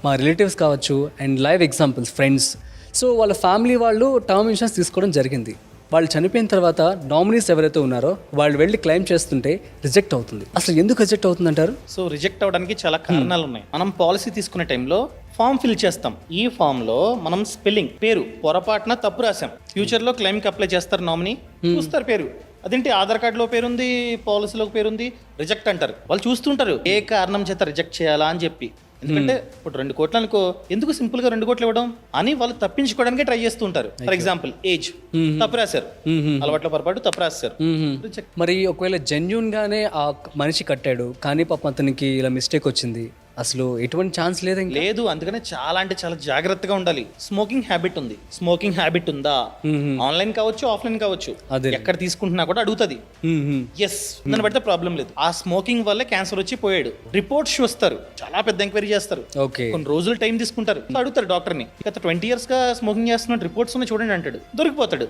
మా రిలేటివ్స్ కావచ్చు and live examples friends. So వాళ్ళ ఫ్యామిలీ వాళ్ళు టర్మ్ ఇన్సూరెన్స్ తీసుకోవడం జరిగింది. వాళ్ళు చనిపోయిన తర్వాత నామినీస్ ఎవరైతే ఉన్నారో వాళ్ళు వెళ్ళి క్లెయిమ్ చేస్తుంటే రిజెక్ట్ అవుతుంది. అసలు ఎందుకు రిజెక్ట్ అవుతుంది అంటారు? సో రిజెక్ట్ అవడానికి చాలా కారణాలు ఉన్నాయి. మనం పాలసీ తీసుకునే టైంలో ఫామ్ ఫిల్ చేస్తాం. ఈ ఫామ్ లో మనం స్పెల్లింగ్ పేరు పొరపాటున తప్పు రాసాం. ఫ్యూచర్ లో క్లెయిమ్ కి అప్లై చేస్తారు, నామినీ చూస్తారు పేరు, అదేంటి ఆధార్ కార్డులో పేరుంది, పాలసీలో పేరుంది, రిజెక్ట్ అంటారు. వాళ్ళు చూస్తుంటారు ఏ కారణం చేత రిజెక్ట్ చేయాలా అని చెప్పి. ఎందుకంటే ఇప్పుడు 2 కోట్లు అనుకో, ఎందుకు సింపుల్ గా 2 కోట్లు ఇవ్వడం అని వాళ్ళు తప్పించుకోవడానికి ట్రై చేస్తుంటారు. ఫర్ ఎగ్జాంపుల్ ఏజ్ తప్పు రాశారు, అలవాట్ల పొరపాటు తప్పు రాశారు, రిజెక్ట్. మరి ఒకవేళ జెన్యూన్ గానే ఆ మనిషి కట్టాడు కానీ పాపం అతనికి ఇలా మిస్టేక్ వచ్చింది, అసలు ఎటువంటి ఛాన్స్ లేదు లేదు. అందుకనే చాలా అంటే చాలా జాగ్రత్తగా ఉండాలి. స్మోకింగ్ హ్యాబిట్ ఉంది, స్మోకింగ్ హ్యాబిట్ ఉందా, ఆన్లైన్ కావచ్చు ఆఫ్లైన్ కావచ్చు, ఎక్కడ తీసుకుంటున్నా కూడా అడుగుతుంది. ఎస్ దాన్ని బట్టి ప్రాబ్లం లేదు. ఆ స్మోకింగ్ వల్ల క్యాన్సర్ వచ్చి పోయాడు, రిపోర్ట్స్ చూస్తారు, చాలా పెద్ద ఎంక్వైరీ చేస్తారు, కొన్ని రోజులు టైం తీసుకుంటారు. అడుగుతారు డాక్టర్ ని, గత 20 years గా స్మోకింగ్ చేస్తున్న రిపోర్ట్స్ ఉన్నాయి చూడండి అంటాడు, దొరికిపోతాడు.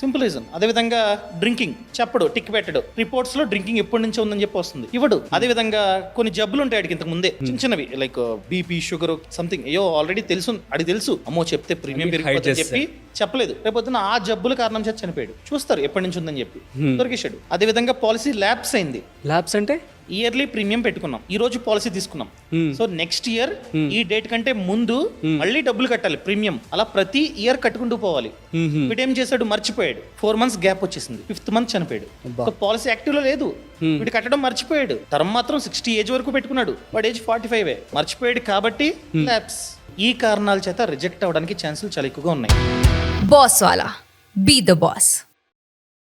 Simple reason. అదే విధంగా డ్రింకింగ్ చెప్పడు, టిక్ పెట్టడు, రిపోర్ట్స్ లో డ్రింకింగ్ ఎప్పటి నుంచో ఉందని చెప్పి వస్తుంది, ఇవ్వడు. అదే విధంగా కొన్ని జబ్బులు ఉంటాయి అడిగి ఇంతకు ముందే, చిన్నవి లైక్ బీపీ, షుగర్, సంథింగ్, అయ్యో ఆల్రెడీ తెలుసు, అది తెలుసు, అమ్మో చెప్తే ప్రీమియం పెరిగిపోతుందని చెప్పి చెప్పలేదు. రేపొద్దున ఆ జబ్బుల కారణం చేత చనిపోయాడు, చూస్తారు ఎప్పటి నుంచి ఉందని చెప్పి దొరికేశాడు. అదే విధంగా పాలసీ ల్యాప్స్ అయింది. ల్యాప్స్ అంటే ఇయర్లీ ప్రీమియం పెట్టుకున్నాం, ఈ రోజు పాలసీ తీసుకున్నాం, సో నెక్స్ట్ ఇయర్ ఈ డేట్ కంటే ముందు మళ్ళీ డబ్బులు కట్టాలి ప్రీమియం. అలా ప్రతి ఇయర్ కట్టుకుంటూ పోవాలి. వీడు ఏం చేశాడు, మర్చిపోయాడు, 4 months గ్యాప్ వచ్చేసింది, 5th month చనిపోయాడు. పాలసీ యాక్టివ్ లో లేదు, వీడు కట్టడం మర్చిపోయాడు. టర్మ్ మాత్రం 60 ఏజ్ వరకు పెట్టుకున్నాడు, వాడు ఏజ్ 45 మర్చిపోయాడు కాబట్టి ల్యాప్స్. ఈ కారణాల చేత రిజెక్ట్ అవడానికి ఛాన్సులు చాలా ఎక్కువగా ఉన్నాయి. బాస్ వాలా, బీ ద బాస్.